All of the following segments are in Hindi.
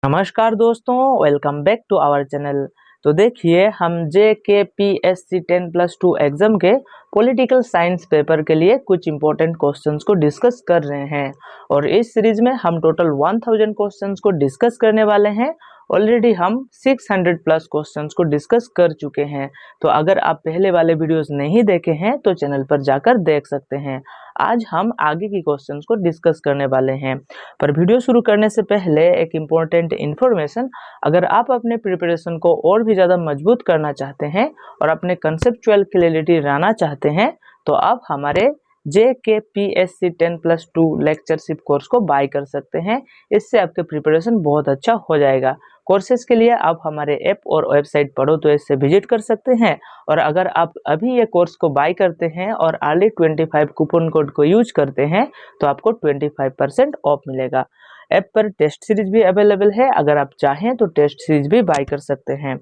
नमस्कार दोस्तों, welcome back to our channel. तो देखिए, हम JKPSC 10+2 एग्जाम के पॉलिटिकल साइंस पेपर के लिए कुछ इंपॉर्टेंट क्वेश्चंस को डिस्कस कर रहे हैं और इस सीरीज में हम टोटल 1000 क्वेश्चंस को डिस्कस करने वाले हैं। ऑलरेडी हम 600 प्लस क्वेश्चंस को डिस्कस कर चुके हैं। तो अगर आप पहले वाले वीडियोस नहीं देखे हैं तो चैनल पर जाकर देख सकते हैं। आज हम आगे की क्वेश्चंस को डिस्कस करने वाले हैं। पर वीडियो शुरू करने से पहले एक इम्पोर्टेंट इन्फॉर्मेशन, अगर आप अपने प्रिपरेशन को और भी ज़्यादा मजबूत करना चाहते हैं और अपने कंसेप्चुअल क्लैरिटी लाना चाहते हैं तो आप हमारे JKPSC 10+2 लेक्चरशिप कोर्स को बाय कर सकते हैं। इससे आपके प्रिपरेशन बहुत अच्छा हो जाएगा। कोर्सेज के लिए आप हमारे ऐप और वेबसाइट पढ़ो तो इससे विजिट कर सकते हैं। और अगर आप अभी ये कोर्स को बाय करते हैं और अर्ली 25 कूपन कोड को यूज करते हैं तो आपको 25% ऑफ मिलेगा। ऐप पर टेस्ट सीरीज भी अवेलेबल है, अगर आप चाहें तो टेस्ट सीरीज भी बाय कर सकते हैं।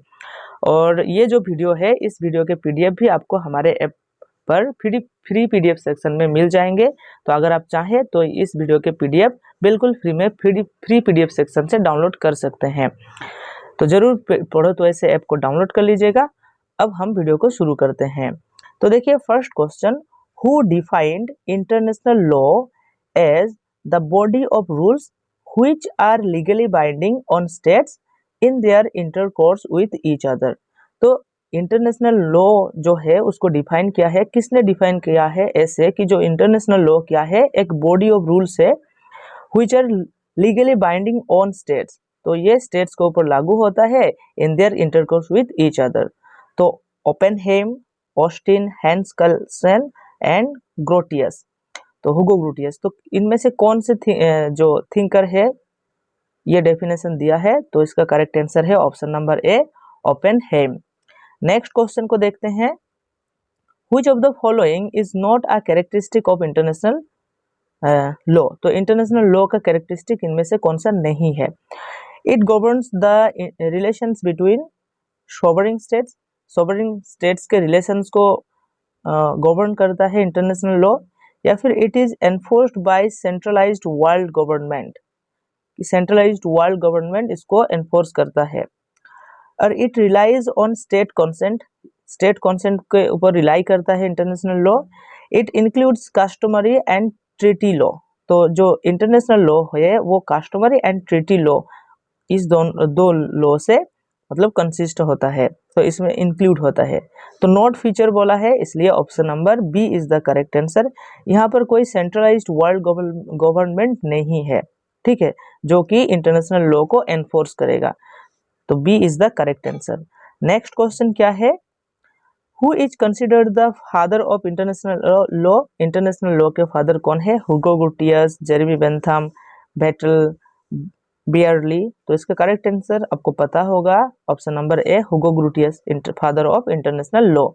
और ये जो वीडियो है, इस वीडियो के PDF भी आपको हमारे ऐप पर फ्री PDF सेक्शन में मिल जाएंगे। तो अगर आप चाहें तो इस वीडियो के PDF बिल्कुल फ्री में फ्री PDF सेक्शन से डाउनलोड कर सकते हैं। तो जरूर पढ़ो तो ऐसे ऐप को डाउनलोड कर लीजिएगा। अब हम वीडियो को शुरू करते हैं। तो देखिए, first question, who defined international law as the body of rules which are legally binding on states in their intercourse with each other. तो इंटरनेशनल लॉ जो है उसको डिफाइन किया है, किसने डिफाइन किया है ऐसे कि जो इंटरनेशनल लॉ क्या है, एक बॉडी ऑफ रूल्स है which are legally binding on states. तो ये स्टेट्स के ऊपर लागू होता है in their intercourse with each other. तो Oppenheim, Austin, Hans Kelsen and Grotius. तो हुगो ग्रोटियस, तो इनमें से कौन से जो थिंकर है ये डेफिनेशन दिया है? तो इसका करेक्ट आंसर है option number A, Oppenheim. Next question को देखते हैं, which of the following is not a characteristic of international law. तो इंटरनेशनल लॉ का कैरेक्टरिस्टिक इनमें से कौन सा नहीं है? It governs the relations between sovereign states. Sovereign states के रिलेशंस को गवर्न करता है इंटरनेशनल लॉ। या फिर it is enforced by centralised world government, centralised world government इसको एनफोर्स करता है। और it relies on state consent, state consent के ऊपर रिलाई करता है international law. It includes customary and treaty law. तो जो इंटरनेशनल लॉ है वो कस्टमरी एंड ट्रीटी लॉ, इस दो लॉ से मतलब कंसिस्ट होता है, तो इसमें इंक्लूड होता है। तो नॉट फीचर बोला है, इसलिए option number B is the correct answer. यहाँ पर कोई सेंट्रलाइज्ड वर्ल्ड गवर्नमेंट नहीं है, ठीक है, जो कि इंटरनेशनल लॉ को एनफोर्स करेगा। तो B is the correct answer. Next question क्या है, who is considered the father of international law. International law के फादर कौन है? Hugo Grotius, Jeremy Bentham, Vattel Brierly. तो इसका करेक्ट आंसर आपको पता होगा, option number A, Hugo Grotius, father of international law.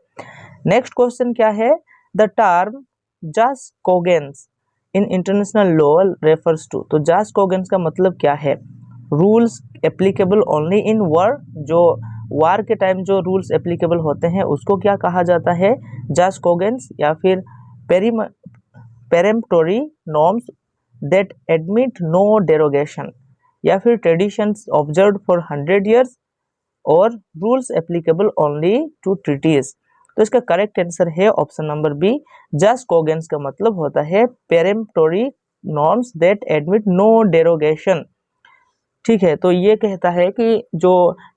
Next question क्या है, the term jus cogens in international law refers to. तो जस कोगेंस का मतलब क्या है? रूल्स एप्लीकेबल ओनली इन वार। जो वार के टाइम जो रूल्स एप्लीकेबल होते हैं उसको क्या कहा जाता है? जस कोगेंस। या फिर peremptory norms that admit no derogation. या फिर ट्रेडिशंस ऑब्जर्व्ड फॉर 100 years और rules applicable only to treaties. तो इसका करेक्ट आंसर है option number B, jus cogens का मतलब होता है peremptory norms that admit no derogation, ठीक है। तो ये कहता है कि जो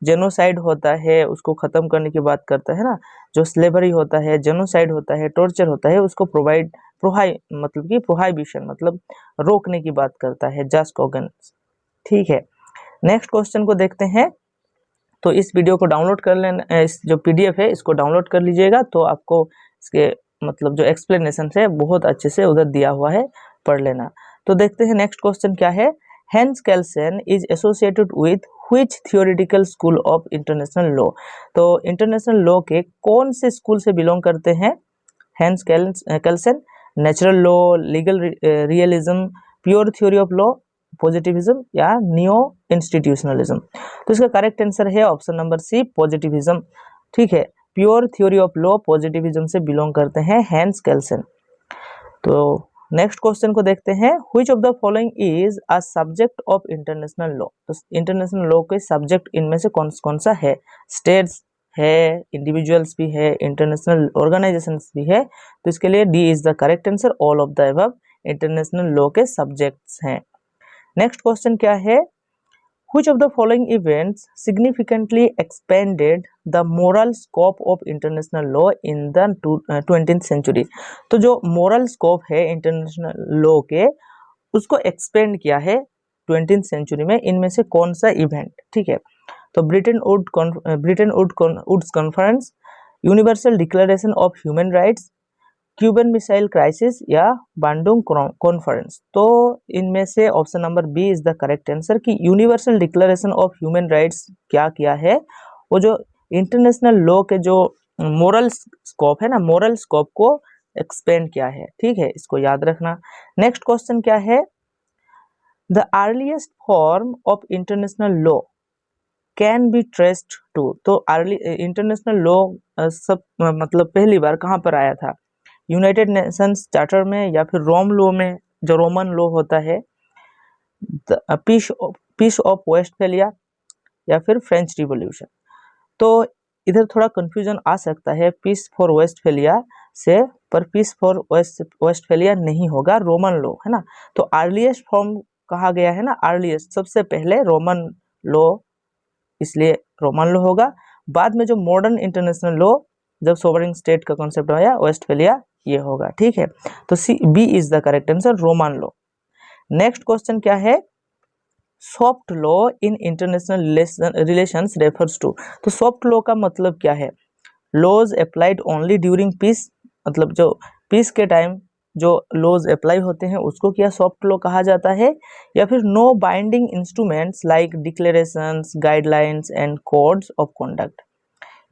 जेनोसाइड होता है उसको खत्म करने की बात करता है ना, जो स्लेवरी होता है, जेनोसाइड होता है, टॉर्चर होता है, उसको मतलब कि प्रोहाइबिशन मतलब रोकने की बात करता है जस कोगेंस, ठीक है। नेक्स्ट क्वेश्चन को देखते हैं। तो इस वीडियो को डाउनलोड कर लेना, इस जो PDF है इसको डाउनलोड कर लीजिएगा, तो आपको इसके मतलब जो एक्सप्लेनेशन है बहुत अच्छे से उधर दिया हुआ है, पढ़ लेना। तो देखते हैं नेक्स्ट क्वेश्चन क्या है, Hans Kelsen is associated with which theoretical school of international law. तो इंटरनेशनल लॉ के कौन से स्कूल से बिलोंग करते हैं Hans Kelsen? Natural law, legal realism, pure theory of law, positivism या नियो इंस्टीट्यूशनलिज्म। तो इसका करेक्ट आंसर है ऑप्शन नंबर सी, पॉजिटिविज्म, ठीक है। Pure theory of law, positivism से बिलोंग करते हैं हैंस कैल्सन। तो नेक्स्ट क्वेश्चन को देखते हैं, which of the following is a subject of international law. तो इंटरनेशनल लॉ के सब्जेक्ट इनमें से कौन कौन सा है? स्टेट्स है, इंडिविजुअल्स भी है, इंटरनेशनल ऑर्गेनाइजेशंस भी है। तो इसके लिए D is the correct answer, all of the above international law के सब्जेक्ट्स हैं। नेक्स्ट क्वेश्चन क्या है, which of the following events significantly expanded the moral scope of international law in the 20th century। तो जो moral scope है इंटरनेशनल लॉ के, उसको एक्सपेंड किया है 20th सेंचुरी में। इनमें से कौन सा इवेंट? ठीक है, तो Bretton Woods conference, universal declaration of human rights, Cuban missile crisis या बांडुंग कॉन्फ्रेंस। तो इनमें से option number B is the correct answer कि universal declaration of human rights क्या किया है, वो जो इंटरनेशनल लॉ के जो मोरल स्कोप है ना, मोरल स्कोप को एक्सपेंड किया है। ठीक है, इसको याद रखना। नेक्स्ट क्वेश्चन क्या है, the earliest form of international law can be traced to. तो अर्ली इंटरनेशनल लॉ सब मतलब पहली बार कहाँ पर आया था? यूनाइटेड नेशंस चार्टर में, या फिर रोम लॉ में, जो रोमन लॉ होता है, पीस ऑफ वेस्टफेलिया, या फिर फ्रेंच रिवॉल्यूशन। तो इधर थोड़ा कंफ्यूजन आ सकता है पीस फॉर वेस्टफेलिया से, पर पीस फॉर वेस्टफेलिया नहीं होगा, रोमन लॉ है ना। तो अर्लीस्ट फॉर्म कहा गया है ना, अर्लीस्ट सबसे पहले रोमन लॉ, इसलिए रोमन लॉ होगा। बाद में जो मॉडर्न इंटरनेशनल लॉ, जब सोवरेन स्टेट का कॉन्सेप्ट आया, वेस्टफेलिया ये होगा। ठीक है, तो C B is the correct answer, Roman law. Next question क्या है, soft law in international relations refers to. तो सॉफ्ट लॉ का मतलब क्या है? Laws applied only during peace, मतलब जो पीस के टाइम जो लॉज अप्लाई होते हैं उसको क्या सॉफ्ट लॉ कहा जाता है? या फिर no binding instruments like declarations, guidelines and codes of conduct,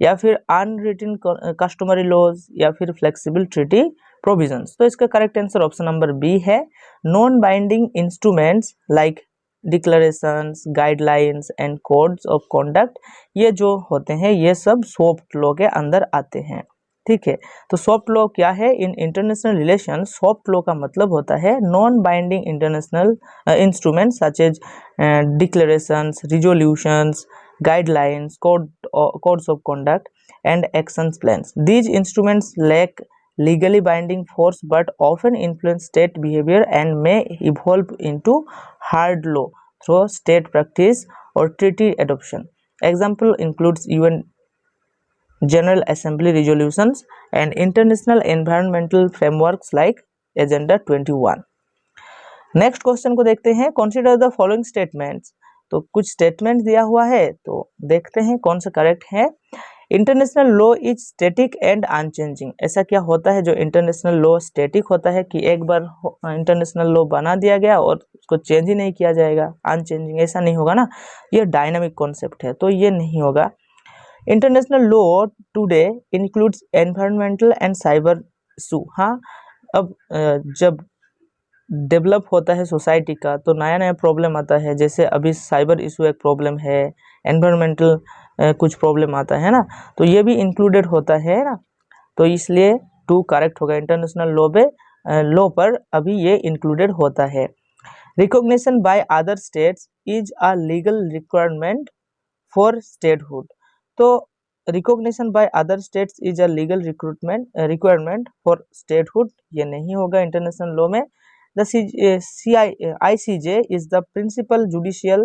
या फिर अनरिटन कस्टमरी लॉज, या फिर फ्लेक्सिबल ट्रीटी प्रोविजंस। तो इसका correct answer option number B है, non binding instruments like declarations, guidelines and codes of conduct, ये जो होते हैं ये सब सॉफ्ट लॉ के अंदर आते हैं। ठीक है, तो सॉफ्ट लॉ क्या है? In international relation soft law का मतलब होता है non binding international instruments such as declarations, resolutions, guidelines, codes of conduct, and actions plans. These instruments lack legally binding force but often influence state behavior and may evolve into hard law through state practice or treaty adoption. Example includes UN General Assembly resolutions and international environmental frameworks like Agenda 21. Next question को देखते हैं, कंसीडर द फॉलोइंग स्टेटमेंट्स। तो कुछ स्टेटमेंट दिया हुआ है, तो देखते हैं कौन सा करेक्ट है। International law is static and unchanging. ऐसा क्या होता है जो इंटरनेशनल लॉ स्टैटिक होता है कि एक बार इंटरनेशनल लॉ बना दिया गया और उसको चेंज ही नहीं किया जाएगा? अनचेंजिंग ऐसा नहीं होगा ना, ये डायनामिक कॉन्सेप्ट है, तो ये नहीं होगा। International law today includes environmental and cyber issue. हाँ, अब जब डेवलप होता है सोसाइटी का तो नया नया प्रॉब्लम आता है, जैसे अभी साइबर इशू एक प्रॉब्लम है, एनवायरमेंटल कुछ प्रॉब्लम आता है ना, तो ये भी इंक्लूडेड होता है ना। तो इसलिए टू करेक्ट होगा, इंटरनेशनल लॉ पर अभी ये इंक्लूडेड होता है। Recognition by other states is a legal requirement for statehood. तो recognition by other states is a legal requirement for statehood, ये नहीं होगा इंटरनेशनल लॉ में। The ICJ is the principal judicial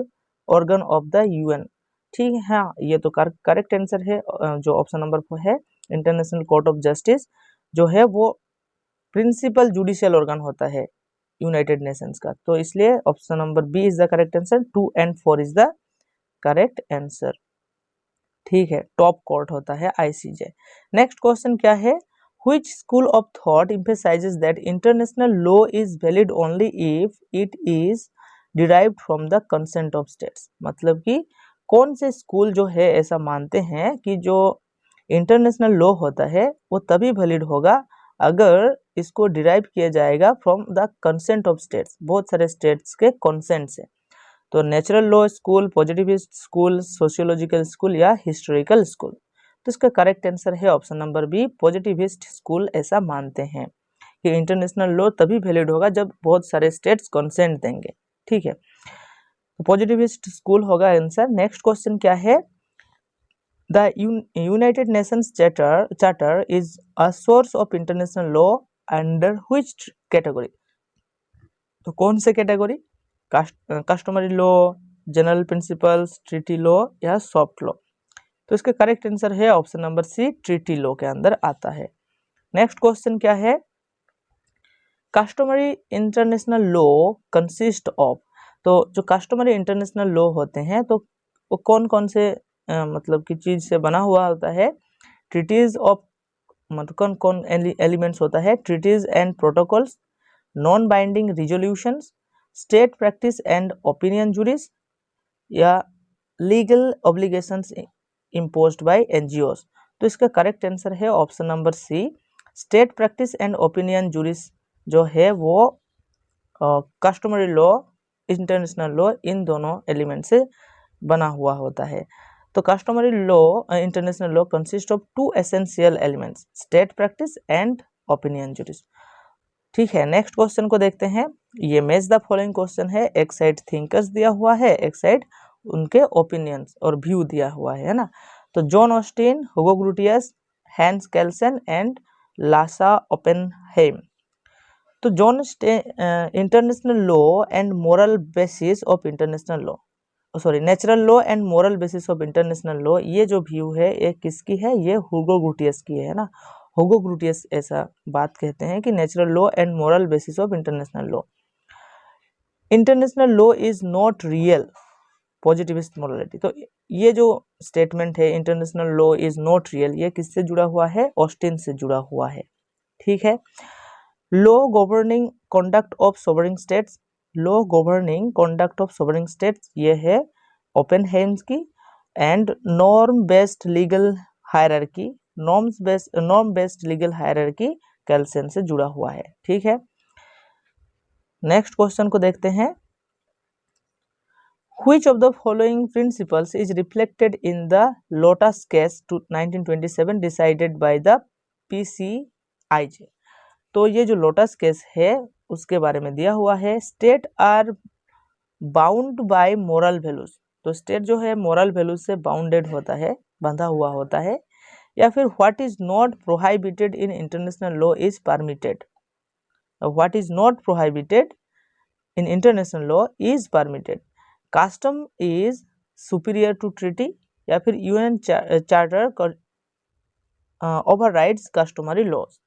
organ of the UN। ठीक है, हाँ ये तो करेक्ट आंसर है, जो ऑप्शन नंबर 4 है। इंटरनेशनल कोर्ट ऑफ जस्टिस जो है वो प्रिंसिपल जुडिशियल ऑर्गन होता है यूनाइटेड नेशंस का, तो इसलिए option number B is the correct answer, 2 and 4 is the correct answer. ठीक है, टॉप कोर्ट होता है ICJ। नेक्स्ट क्वेश्चन क्या है, Which school of thought emphasizes that international law is valid only if it is derived from the consent of states। मतलब कि कौन से स्कूल जो है ऐसा मानते हैं कि जो इंटरनेशनल लॉ होता है वो तभी वैलिड होगा अगर इसको डिराइव किया जाएगा from the consent of states, बहुत सारे स्टेट्स के कंसेंट से। तो natural law school, positivist school, sociological school या हिस्टोरिकल स्कूल। तो इसका करेक्ट आंसर है option number B, positivist school ऐसा मानते हैं। कि इंटरनेशनल लॉ तभी वैलिड होगा जब बहुत सारे स्टेट्स कंसेंट देंगे, ठीक है। तो पॉजिटिविस्ट स्कूल होगा आंसर। नेक्स्ट क्वेश्चन क्या है, the United Nations charter is a source of international law under which category. तो कौन से category, customary law, general principles, treaty law या सॉफ्ट लॉ। तो इसका करेक्ट आंसर है option number C, treaty law के अंदर आता है। नेक्स्ट क्वेश्चन क्या है, customary international law consist of. तो जो कस्टमरी इंटरनेशनल लॉ होते हैं तो वो कौन कौन से मतलब की चीज से बना हुआ होता है, ट्रीटीज ऑफ, मतलब कौन कौन एलिमेंट्स होता है, treaties and protocols, non binding resolutions, state practice and opinion juris या legal obligations imposed by NGOs. तो इसका करेक्ट आंसर है option number C, state practice and opinion juris जो है वो कस्टमरी लॉ, इंटरनेशनल लॉ, इन दोनों एलिमेंट से बना हुआ होता है। तो customary law, international law consist of two essential elements, state practice and opinion juris, ठीक है। नेक्स्ट क्वेश्चन को देखते हैं, ये मैच द फॉलोइंग क्वेश्चन है, एक साइड थिंकर्स दिया हुआ है, एक साइड उनके ओपिनियंस और व्यू दिया हुआ है ना। तो John Austin, Hugo Grotius, Hans Kelsen and Lassa Oppenheim. तो John international law and moral basis of international law, sorry natural law and moral basis of international law, ये जो व्यू है ये किसकी है, ये हुगो ग्रुटियस की है ना। हुगो ग्रुटियस ऐसा बात कहते हैं कि natural law and moral basis of international law, international law is not real, positivist morality. तो ये जो स्टेटमेंट है international law is not real, ये किससे जुड़ा हुआ है, ऑस्टिन से जुड़ा हुआ है, ठीक है। Law governing conduct of sovereign states, law governing conduct of sovereign states ये है ओपेनहेम्स की, and norm based legal hierarchy, norm based legal hierarchy Kelsen से जुड़ा हुआ है, ठीक है। नेक्स्ट क्वेश्चन को देखते हैं, Which of the following principles is reflected in the Lotus case to 1927 decided by the PCIJ। तो ये जो लोटस केस है उसके बारे में दिया हुआ है, state are bound by moral values. तो स्टेट जो है मोरल वैल्यूज से बाउंडेड होता है, बंधा हुआ होता है, या फिर what is not prohibited in international law is permitted, what is not prohibited in international law is permitted, custom is superior to treaty, या फिर UN charter overrides customary laws.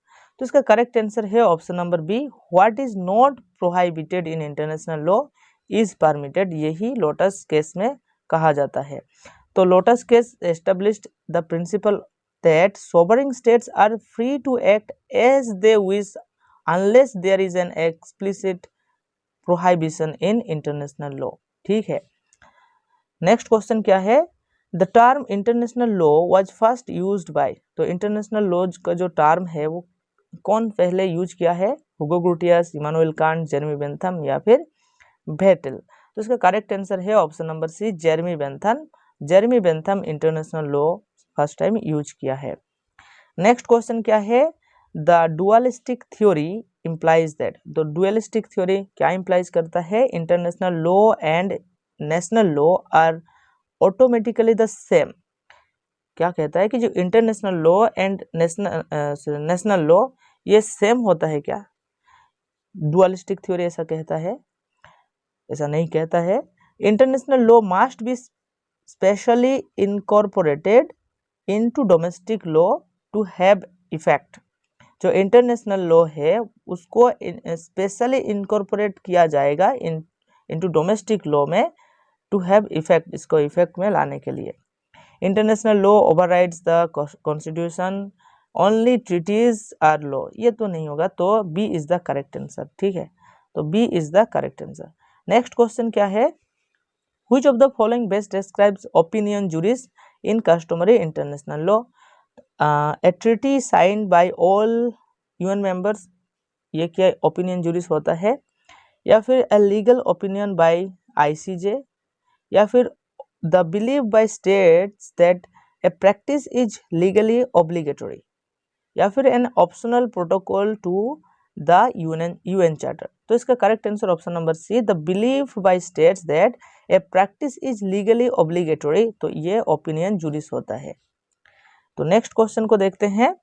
तो इसका करेक्ट आंसर है option number B, what is not prohibited in international law is permitted, यही लोटस केस में कहा जाता है। तो Lotus case established the principle that sovereign states are free to act as they wish unless there is an explicit prohibition in international law, ठीक है। नेक्स्ट क्वेश्चन क्या है, the term international law was first used by. तो इंटरनेशनल लॉ का जो टर्म है वो कौन पहले यूज किया है, Hugo Grotius, Immanuel Kant, Jeremy Bentham या फिर भेटेल। तो इसका करेक्ट आंसर है option number C, Jeremy Bentham. Jeremy Bentham international law first time use किया है। नेक्स्ट क्वेश्चन क्या है, the dualistic theory implies that। तो डुअलिस्टिक थ्योरी क्या implies करता है, international law and national law are automatically the same. क्या कहता है कि जो international law and national law ये सेम होता है क्या, डुअलिस्टिक थ्योरी ऐसा कहता है, ऐसा नहीं कहता है। International law must be specially incorporated into domestic law to have effect. जो इंटरनेशनल लॉ है उसको स्पेशली इनकॉर्पोरेट किया जाएगा इनटू डोमेस्टिक लॉ में टू हैव इफेक्ट, इसको इफेक्ट में लाने के लिए। International law overrides the constitution, only treaties are law, ये तो नहीं होगा, तो B is the correct answer, ठीक है। तो B is the correct answer. Next question क्या है, which of the following best describes opinion juris in customary international law, a treaty signed by all UN members, ये क्या ओपिनियन जूरीज होता है, या फिर a legal opinion by ICJ, या फिर the believe by states that a practice is legally obligatory, या फिर an optional protocol to the UN charter. तो इसका correct answer option number C, the belief by states that a practice is legally obligatory. तो ये ओपिनियन जुडिस होता है। तो नेक्स्ट क्वेश्चन को देखते हैं,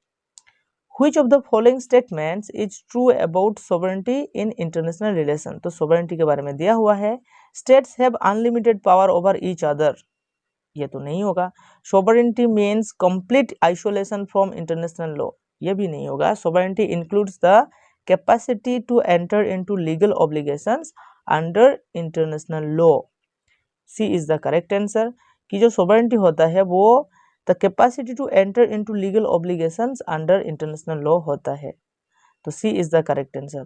Which of the following statements is true about sovereignty in international relation? तो sovereignty के बारे में दिया हुआ है, states have unlimited power over each other, ये तो नहीं होगा। sovereignty means complete isolation from international law, ये भी नहीं होगा। sovereignty includes the capacity to enter into legal obligations under international law, C is the correct answer। कि जो sovereignty होता है वो the capacity to enter into legal obligations under international law होता है। तो C is the correct answer।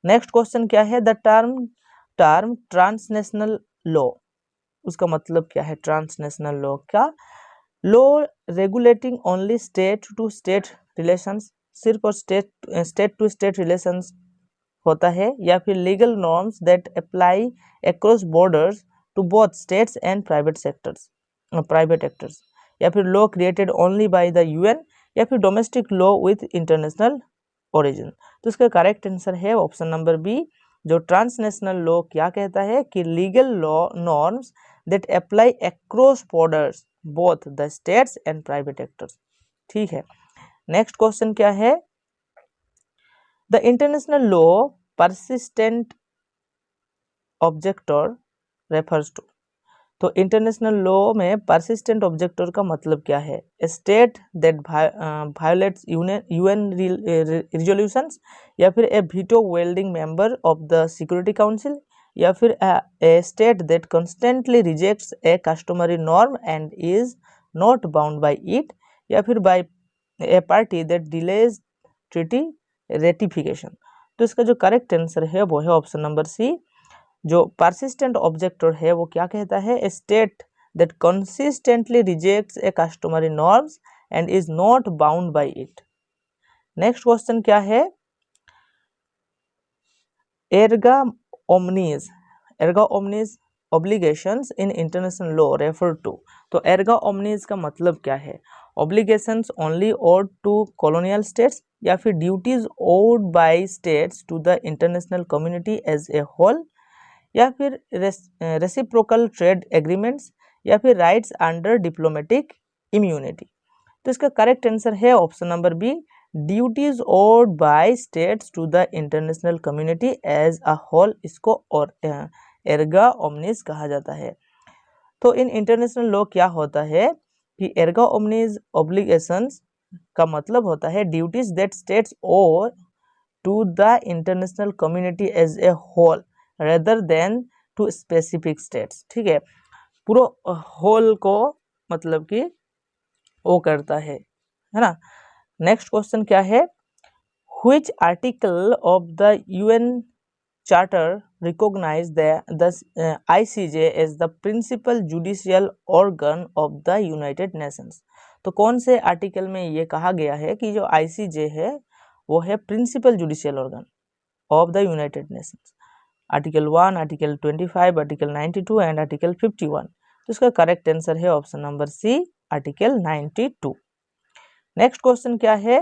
Next question क्या है, द टर्म ट्रांसनेशनल लॉ, उसका मतलब क्या है? ट्रांसनेशनल लॉ का law regulating only state to state relations, सिर्फ और स्टेट टू स्टेट रिलेशंस होता है, या फिर legal norms that apply across borders to both states and private actors, या फिर law created only by the UN, या फिर domestic law with international origin. तो इसका करेक्ट आंसर है ऑप्शन नंबर बी। जो ट्रांसनेशनल लॉ क्या कहता है कि legal law norms that apply across borders both the states and private actors. ठीक है, नेक्स्ट क्वेश्चन क्या है, the international law persistent ऑब्जेक्टर refers to. तो इंटरनेशनल लॉ में परसिस्टेंट ऑब्जेक्टर का मतलब क्या है? State that violates UN resolutions, या फिर a veto wielding member of the security council, या फिर a state that constantly rejects a customary norm and is not bound by it, या फिर by a party that delays treaty ratification. तो इसका जो करेक्ट आंसर है वो है ऑप्शन नंबर सी। जो परसिस्टेंट ऑब्जेक्टर है वो क्या कहता है? A state that consistently rejects a customary norms and is not bound by it. Next question क्या है, erga omnes obligations in international law refer to. तो एर्गा ओमनीज का मतलब क्या है? Obligations only owed to colonial states, या फिर duties owed by states to the international community as a whole, या फिर रेसिप्रोकल ट्रेड एग्रीमेंट्स, या फिर राइट्स अंडर डिप्लोमेटिक इम्यूनिटी। तो इसका करेक्ट आंसर है option number B, duties owed by states to the international community as a whole, इसको और एर्गा ओमनीज कहा जाता है। तो इन इंटरनेशनल लॉ क्या होता है कि एर्गा ओमनीज ऑब्लिगेशंस का मतलब होता है duties that states owe to the international community as a whole rather than to specific states. ठीक है, पूरा होल को मतलब कि वो करता है ना। नेक्स्ट क्वेश्चन क्या है, which article of the UN charter recognise the ICJ as the principal judicial organ of the United Nations. तो कौन से आर्टिकल में ये कहा गया है कि जो आईसीजे है वो है principal judicial organ of the United Nations? Article 1, article 25, article 92 and article 51। तो इसका करेक्ट आंसर है option number C, article 92। Next question क्या है,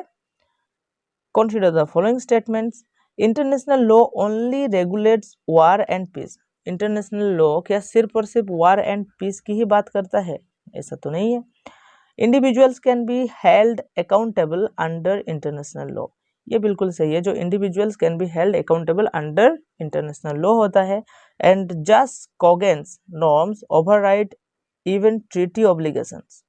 consider the following statements, international law only regulates war and peace. International law क्या सिर्फ और सिर्फ वार एंड पीस की ही बात करता है? ऐसा तो नहीं है। Individuals can be held accountable under international law, ये बिल्कुल सही है। जो individuals can be held accountable under international law होता है। And jus cogens norms override even treaty obligations,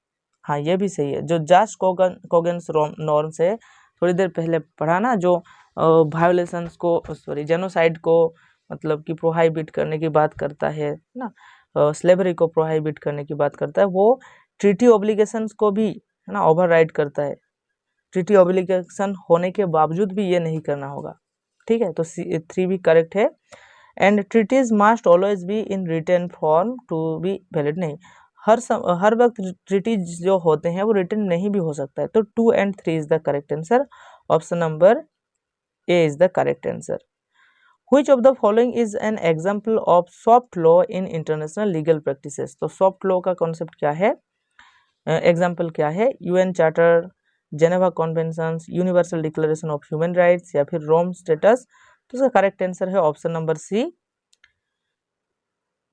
हाँ ये भी सही है। जो जस्ट कॉगेंस नॉर्म्स है, थोड़ी देर पहले पढ़ा ना, जो वायोलेशंस को जेनोसाइड को मतलब कि प्रोहाइबिट करने की बात करता है ना, स्लेवरी को प्रोहाइबिट करने की बात करता है, वो ट्रीटी ऑब्लिगेशंस को भी है ना ओवरराइड करता है। ट्रीटी ऑब्लिगेशन होने के बावजूद भी ये नहीं करना होगा। ठीक है, तो C3 भी करेक्ट है। And treaties must always be in written form to be valid, नहीं हर वक्त ट्रीटीज जो होते हैं वो रिटन नहीं भी हो सकता है। तो 2 and 3 is the correct answer, option number A is the correct answer. Which of the following is an example of soft law in international legal practices? तो soft law का कॉन्सेप्ट क्या है, एग्जाम्पल क्या है? UN charter, Geneva conventions, universal declaration of human rights या फिर रोम स्टेटस। तो इसका करेक्ट आंसर है option number C,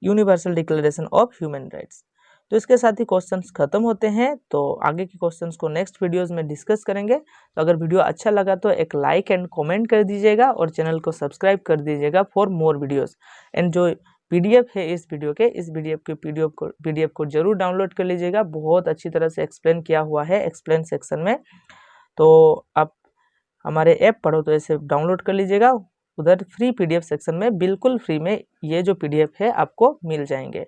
universal declaration of human rights. तो इसके साथ ही क्वेश्चंस खत्म होते हैं, तो आगे के क्वेश्चंस को नेक्स्ट वीडियोस में डिस्कस करेंगे। तो अगर वीडियो अच्छा लगा तो एक लाइक एंड कमेंट कर दीजिएगा और चैनल को सब्सक्राइब कर दीजिएगा फॉर मोर वीडियोस। एंड जो पीडीएफ है इस वीडियो के, इस पीडीएफ को जरूर डाउनलोड कर लीजिएगा। बहुत अच्छी तरह से एक्सप्लेन किया हुआ है एक्सप्लेन सेक्शन में। तो आप हमारे ऐप पढ़ो तो इसे डाउनलोड कर लीजिएगा, उधर फ्री पीडीएफ सेक्शन में बिल्कुल फ्री में ये जो पीडीएफ है आपको मिल जाएंगे।